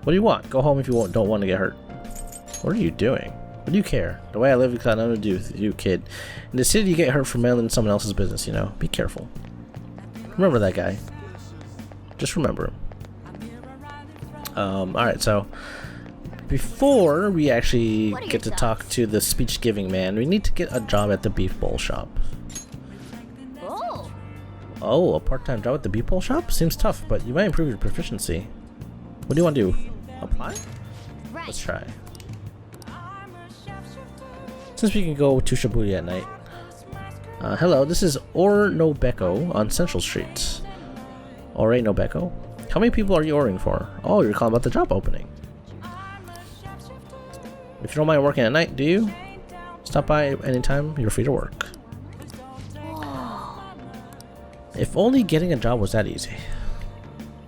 What do you want? Go home if you don't want to get hurt. What are you doing? What do you care? The way I live has got nothing to do with you, kid. In the city, you get hurt for meddling in someone else's business, you know? Be careful. Remember that guy. Just remember him. Alright, so before we actually get to talk to the speech-giving man, we need to get a job at the beef bowl shop. Oh, a part-time job at the beef bowl shop? Seems tough, but you might improve your proficiency. What do you want to do? Apply? Let's try. Since we can go to Shibuya at night. Hello, this is Nobeko on Central Street. Nobeko? How many people are you ordering for? Oh, you're calling about the job opening. If you don't mind working at night, do you? Stop by anytime, you're free to work. If only getting a job was that easy.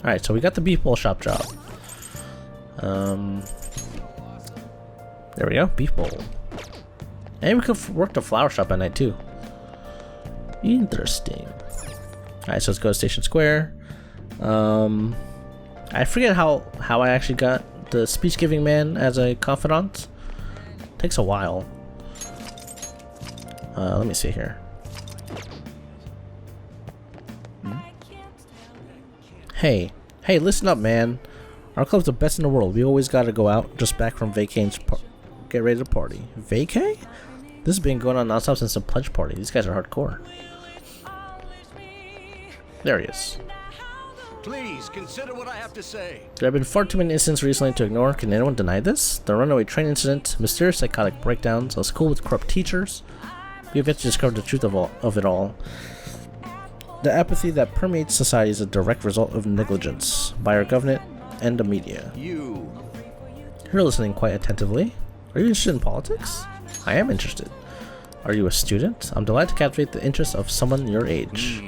Alright, so we got the beef bowl shop job. There we go, beef bowl. And we could work the flower shop at night too. Interesting. Alright, so let's go to Station Square. I forget how I actually got the speech-giving man as a confidant. Takes a while. Let me see here. Hey, listen up, man. Our club's the best in the world. We always gotta go out. Just back from vacay's get ready to party. Vacay? This has been going on non-stop since the pledge party. These guys are hardcore. There he is. Please consider what I have to say. There have been far too many incidents recently to ignore. Can anyone deny this? The runaway train incident, mysterious psychotic breakdowns, a school with corrupt teachers. We have yet to discover the truth of it all. The apathy that permeates society is a direct result of negligence by our government and the media. You're listening quite attentively. Are you interested in politics? I am interested. Are you a student? I'm delighted to captivate the interest of someone your age.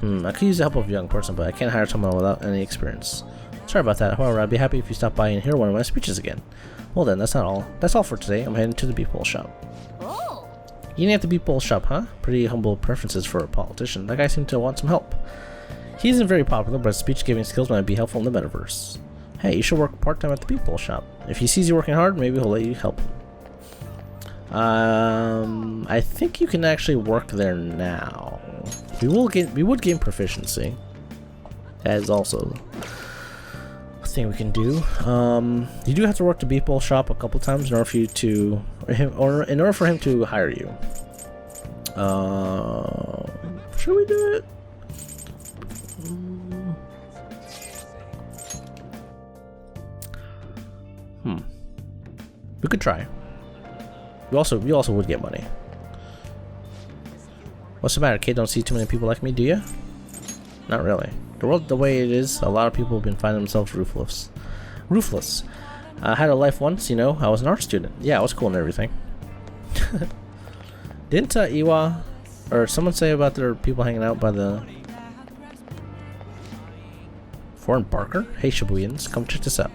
I could use the help of a young person, but I can't hire someone without any experience. Sorry about that. However, I'd be happy if you stop by and hear one of my speeches again. Well then, that's not all. That's all for today. I'm heading to the beef bowl shop. Eating at the beef bowl shop, huh? Pretty humble preferences for a politician. That guy seemed to want some help. He isn't very popular, but his speech-giving skills might be helpful in the metaverse. Hey, you should work part-time at the beef bowl shop. If he sees you working hard, maybe he'll let you help him. I think you can actually work there now. We would gain proficiency. That is also a thing we can do. You do have to work the beef bowl shop a couple times in order for you to, or in order for him to hire you. Should we do it? We could try. We also would get money. What's the matter, kid? Don't see too many people like me, do you? Not really. The world the way it is, a lot of people have been finding themselves ruthless. I had a life once, you know. I was an art student. Yeah, I was cool and everything. Didn't Iwa or someone say about their people hanging out by the Foreign Barker? Hey Shibuyans, come check this out.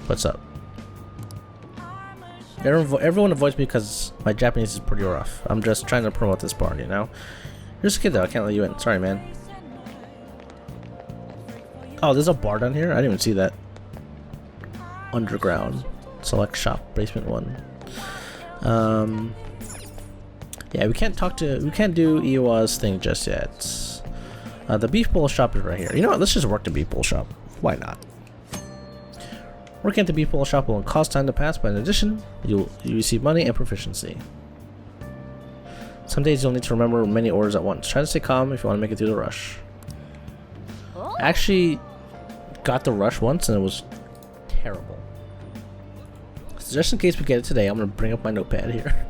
What's up? Everyone avoids me because my Japanese is pretty rough. I'm just trying to promote this bar, you know? You're just a kid though, I can't let you in. Sorry, man. Oh, there's a bar down here? I didn't even see that. Underground. Select shop. Basement 1. Yeah, we can't do Iwa's thing just yet. The beef bowl shop is right here. You know what? Let's just work the beef bowl shop. Why not? Working at the beef bowl shop will cost time to pass, but in addition, you receive money and proficiency. Some days you'll need to remember many orders at once. Try to stay calm if you want to make it through the rush. I actually got the rush once and it was terrible. So just in case we get it today, I'm going to bring up my notepad here.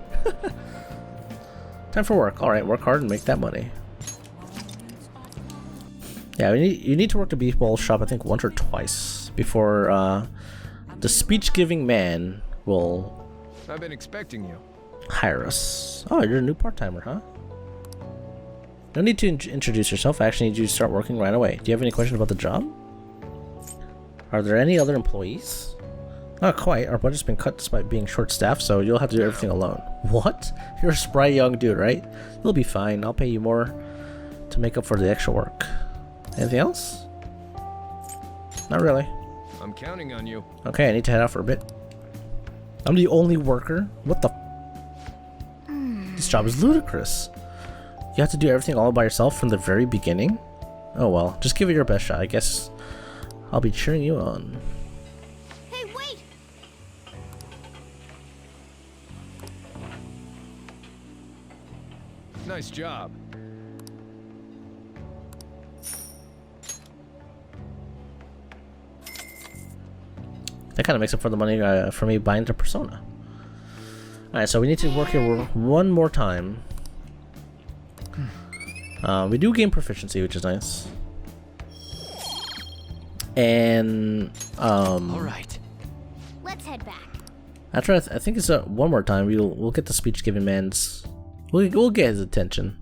Time for work. Alright, work hard and make that money. Yeah, you need to work the beef bowl shop I think once or twice before the speech-giving man will I've been expecting you. Hire us. Oh, you're a new part-timer, huh? No need to introduce yourself. I actually need you to start working right away. Do you have any questions about the job? Are there any other employees? Not quite. Our budget's been cut despite being short-staffed, so you'll have to do everything alone. What? You're a spry young dude, right? You'll be fine. I'll pay you more to make up for the extra work. Anything else? Not really. I'm counting on you. Okay, I need to head out for a bit. I'm the only worker? What the This job is ludicrous. You have to do everything all by yourself from the very beginning? Oh well, just give it your best shot. I guess I'll be cheering you on. Hey, wait! Nice job. That kind of makes up for the money for me buying the Persona. Alright, so we need to work here one more time. We do gain proficiency, which is nice. And Alright. Let's head back. after I think it's one more time, we'll get the speech giving man's. We'll get his attention.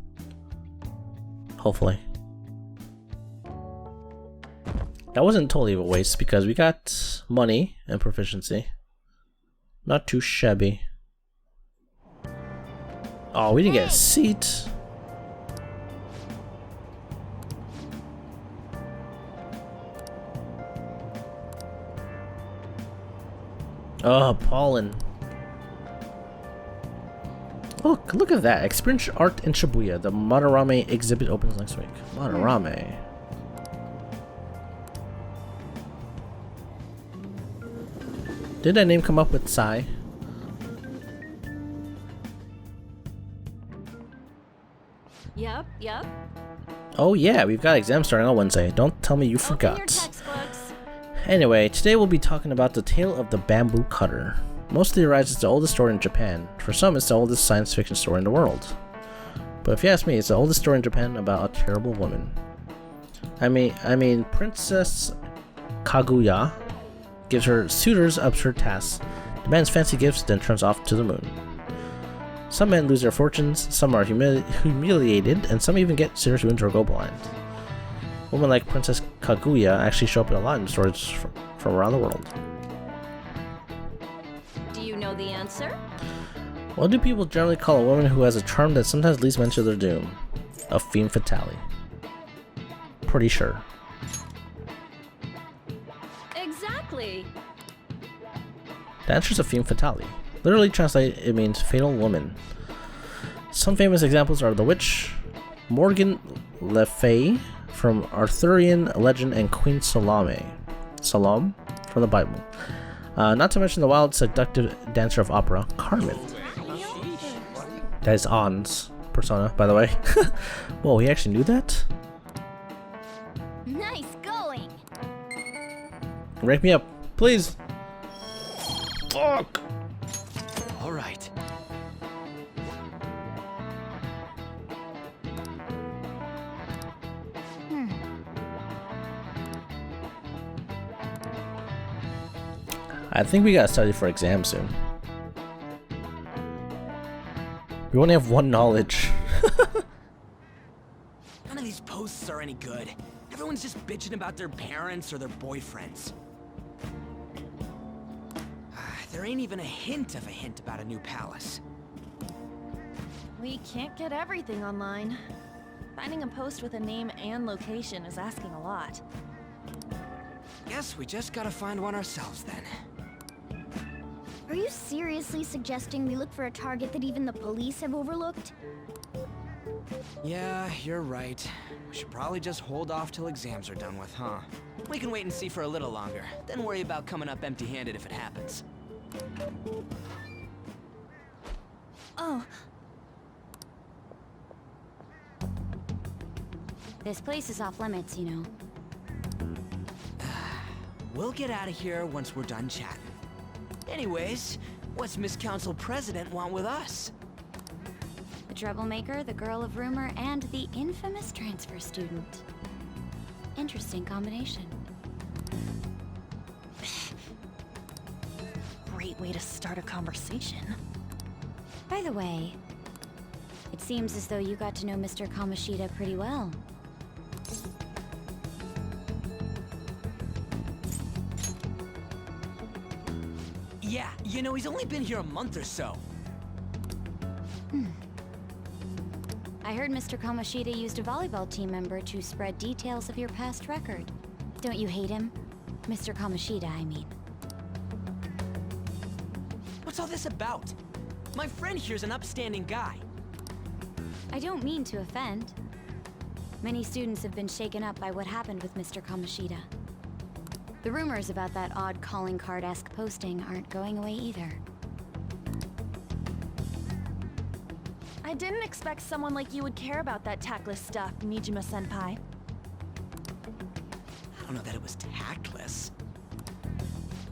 Hopefully. That wasn't totally a waste because we got money and proficiency. Not too shabby. Oh, we didn't get a seat. Oh, pollen. Look at that. Experience art in Shibuya. The Madarame exhibit opens next week. Madarame. Did that name come up with Sai? Yep. Oh yeah, we've got exams starting on Wednesday. Don't tell me you Open your forgot. textbooks. Anyway, today we'll be talking about the tale of the bamboo cutter. Most theorize it's the oldest story in Japan. For some, it's the oldest science fiction story in the world. But if you ask me, it's the oldest story in Japan about a terrible woman. I mean, Princess Kaguya gives her suitors absurd tasks, demands fancy gifts, then turns off to the moon. Some men lose their fortunes, some are humiliated, and some even get serious wounds or go blind. Women like Princess Kaguya actually show up in a lot of stories from around the world. Do you know the answer? What do people generally call a woman who has a charm that sometimes leads men to their doom? A femme fatale. Pretty sure. Exactly. The answer is a femme fatale. Literally translated, it means fatal woman. Some famous examples are the witch, Morgan Le Fay from Arthurian legend, and Queen Salome from the Bible. Not to mention the wild, seductive dancer of opera, Carmen. That is An's persona, by the way. Whoa, he actually knew that? Nice going! Rank me up, please. Fuck! Alright. I think we gotta study for exams soon. We only have one knowledge. None of these posts are any good. Everyone's just bitching about their parents or their boyfriends. There ain't even a hint about a new palace. We can't get everything online. Finding a post with a name and location is asking a lot. Guess we just gotta find one ourselves then. Are you seriously suggesting we look for a target that even the police have overlooked? Yeah, you're right. We should probably just hold off till exams are done with, huh? We can wait and see for a little longer, then worry about coming up empty-handed if it happens. Oh. This place is off limits, you know. We'll get out of here once we're done chatting. Anyways, what's Miss Council President want with us? The troublemaker, the girl of rumor, and the infamous transfer student. Interesting combination. Great way to start a conversation. By the way, it seems as though you got to know Mr. Kamoshida pretty well. Yeah, you know, he's only been here a month or so. I heard Mr. Kamoshida used a volleyball team member to spread details of your past record. Don't you hate him? Mr. Kamoshida, I mean. What's all this about? My friend here's an upstanding guy. I don't mean to offend. Many students have been shaken up by what happened with Mr. Kamoshida. The rumors about that odd calling card-esque posting aren't going away either. I didn't expect someone like you would care about that tactless stuff, Mijima-senpai. I don't know that it was tactless.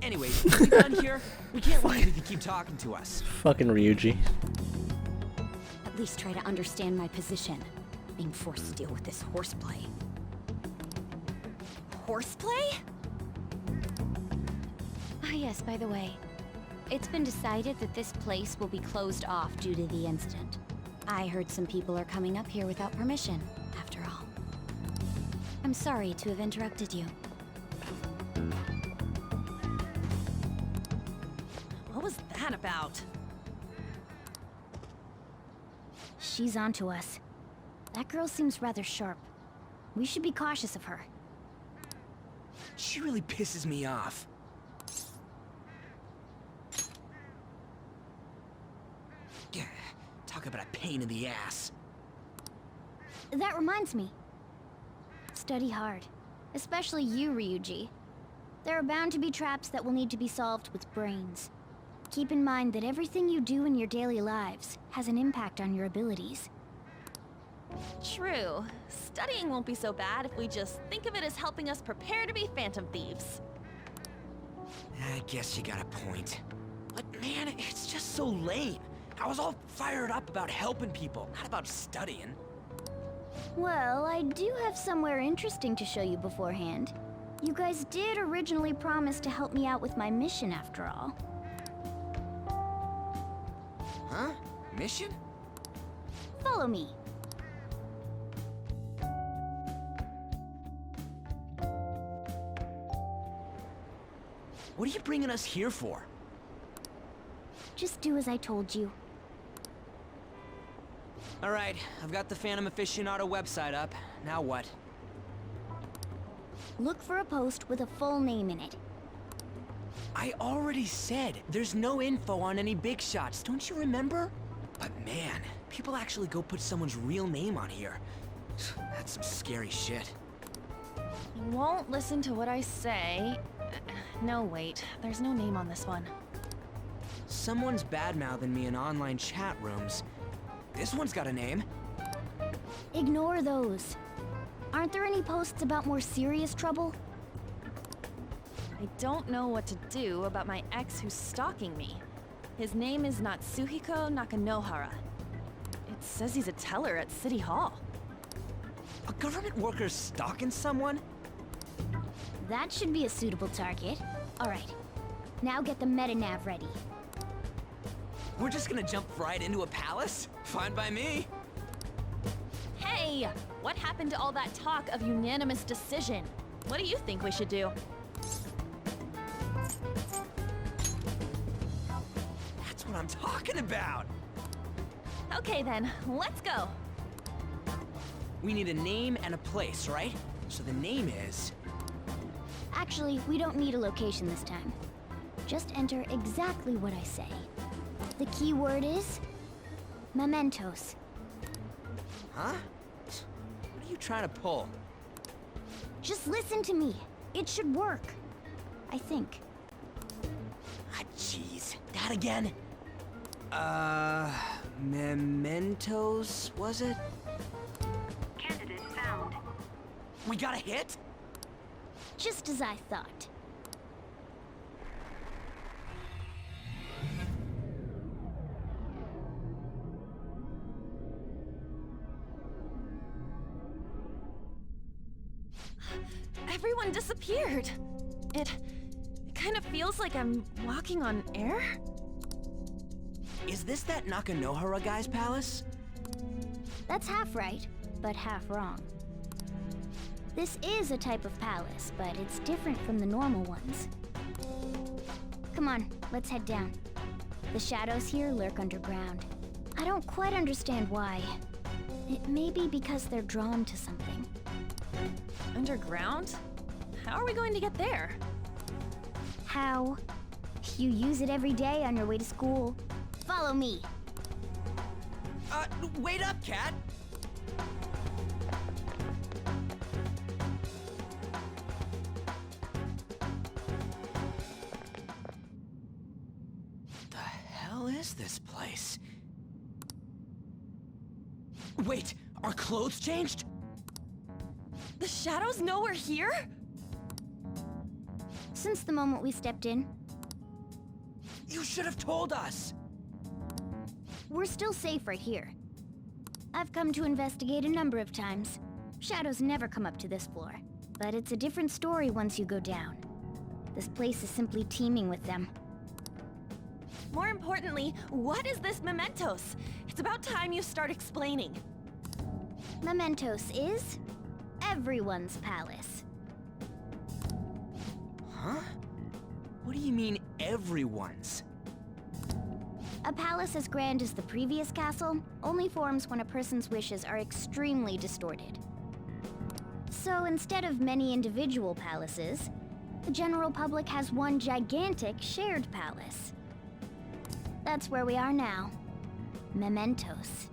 Anyways, we done here? We can't leave if you keep talking to us. Fucking Ryuji. At least try to understand my position. Being forced to deal with this horseplay. Horseplay? Ah yes, by the way. It's been decided that this place will be closed off due to the incident. I heard some people are coming up here without permission, after all. I'm sorry to have interrupted you. What was that about? She's onto us. That girl seems rather sharp. We should be cautious of her. She really pisses me off. Yeah, talk about a pain in the ass. That reminds me. Study hard. Especially you, Ryuji. There are bound to be traps that will need to be solved with brains. Keep in mind that everything you do in your daily lives has an impact on your abilities. True. Studying won't be so bad if we just think of it as helping us prepare to be phantom thieves. I guess you got a point. But man, it's just so lame. I was all fired up about helping people, not about studying. Well, I do have somewhere interesting to show you beforehand. You guys did originally promise to help me out with my mission after all. Huh? Mission? Follow me. What are you bringing us here for? Just do as I told you. Alright, I've got the Phantom Aficionado website up. Now what? Look for a post with a full name in it. I already said there's no info on any big shots, don't you remember? But man, people actually go put someone's real name on here. That's some scary shit. You won't listen to what I say. No, wait. There's no name on this one. Someone's bad-mouthing me in online chat rooms. This one's got a name. Ignore those. Aren't there any posts about more serious trouble? I don't know what to do about my ex who's stalking me. His name is Natsuhiko Nakanohara. It says he's a teller at City Hall. A government worker stalking someone? That should be a suitable target. Alright. Now get the meta-nav ready. We're just gonna jump right into a palace? Fine by me. Hey! What happened to all that talk of unanimous decision? What do you think we should do? That's what I'm talking about. Okay then, let's go! We need a name and a place, right? So the name is... Actually, we don't need a location this time. Just enter exactly what I say. The key word is... Mementos. Huh? What are you trying to pull? Just listen to me. It should work. I think. Ah, jeez. That again? Mementos, was it? Candidate found. We got a hit? Just as I thought. Everyone disappeared. It kind of feels like I'm walking on air. Is this that Nakanohara guy's palace? That's half right, but half wrong. This is a type of palace, but it's different from the normal ones. Come on, let's head down. The shadows here lurk underground. I don't quite understand why. It may be because they're drawn to something. Underground? How are we going to get there? How? You use it every day on your way to school. Follow me. Wait up, Cat! The hell is this place? Wait, our clothes changed? The shadows know we're here? Since the moment we stepped in, You should have told us! we're still safe right here. I've come to investigate a number of times. Shadows never come up to this floor. But it's a different story once you go down. This place is simply teeming with them. More importantly, what is this Mementos? It's about time you start explaining. Mementos is everyone's palace. Huh? What do you mean, everyone's? A palace as grand as the previous castle only forms when a person's wishes are extremely distorted. So instead of many individual palaces, the general public has one gigantic shared palace. That's where we are now. Mementos.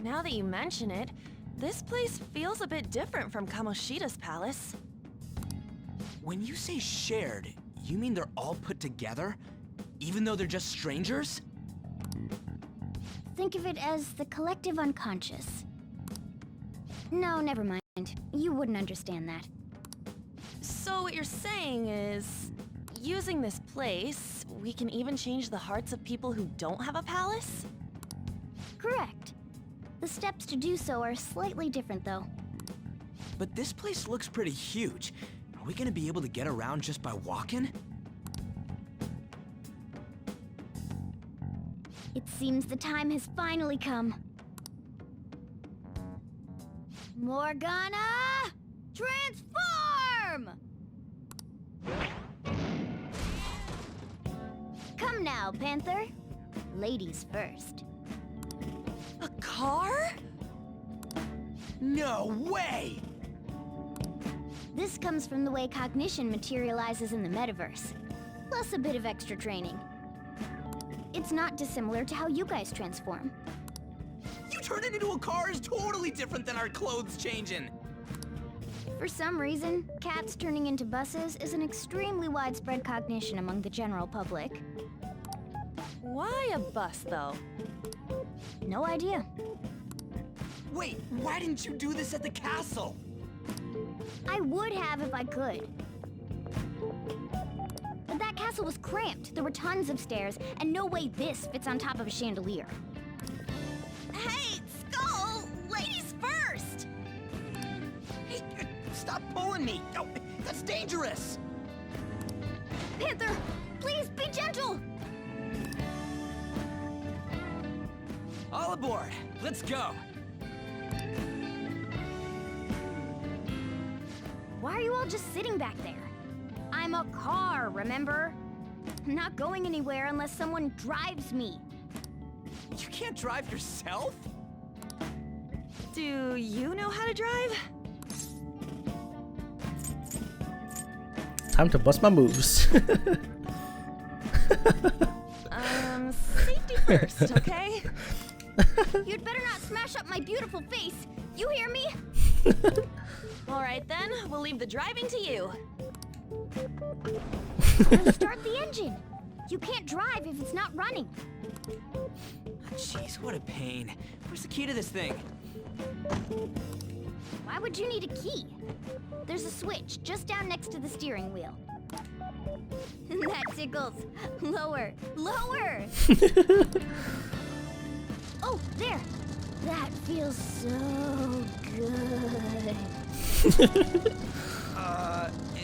Now that you mention it, this place feels a bit different from Kamoshida's palace. When you say shared, you mean they're all put together? Even though they're just strangers? Think of it as the collective unconscious. No, never mind. You wouldn't understand that. So what you're saying is, using this place, we can even change the hearts of people who don't have a palace? Correct. The steps to do so are slightly different, though. But this place looks pretty huge. Are we gonna be able to get around just by walking? It seems the time has finally come. Morgana! Transform! Come now, Panther. Ladies first. A car? No way! This comes from the way cognition materializes in the metaverse, plus a bit of extra training. It's not dissimilar to how you guys transform. You turning into a car is totally different than our clothes changing. For some reason, cats turning into buses is an extremely widespread cognition among the general public. Why a bus, though? No idea. Wait, why didn't you do this at the castle? I would have if I could. But that castle was cramped. There were tons of stairs, and no way this fits on top of a chandelier. Hey, Skull! Ladies first! Hey, stop pulling me! Oh, that's dangerous! Panther, please be gentle! All aboard! Let's go! Why are you all just sitting back there? I'm a car, remember? I'm not going anywhere unless someone drives me. You can't drive yourself? Do you know how to drive? Time to bust my moves. Safety first, okay? You'd better not smash up my beautiful face. You hear me? All right then, we'll leave the driving to you. Start the engine. You can't drive if it's not running. Jeez, what a pain. Where's the key to this thing? Why would you need a key? There's a switch just down next to the steering wheel. That tickles. Lower. Lower! Oh, there. That feels so good.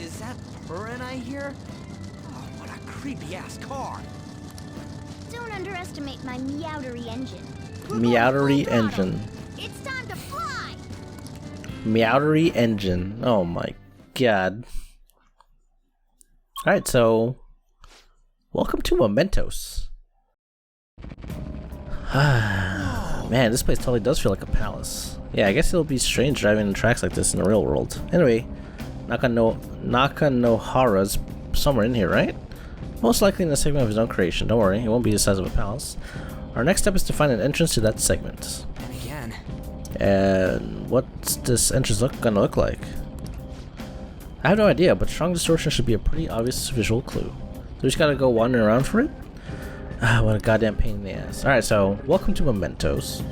Is that purring I hear? Oh, what a creepy-ass car. Don't underestimate my meowdery engine. Meowdery engine. It's time to fly! Meowdery engine. Oh my god. Alright, so welcome to Mementos. Man, this place totally does feel like a palace. Yeah, I guess it'll be strange driving in tracks like this in the real world. Anyway, Nakanohara's somewhere in here, right? Most likely in a segment of his own creation. Don't worry, it won't be the size of a palace. Our next step is to find an entrance to that segment. And again. And what's this entrance gonna look like? I have no idea, but strong distortion should be a pretty obvious visual clue. So we just gotta go wandering around for it? Ah, what a goddamn pain in the ass. Alright, so welcome to Mementos.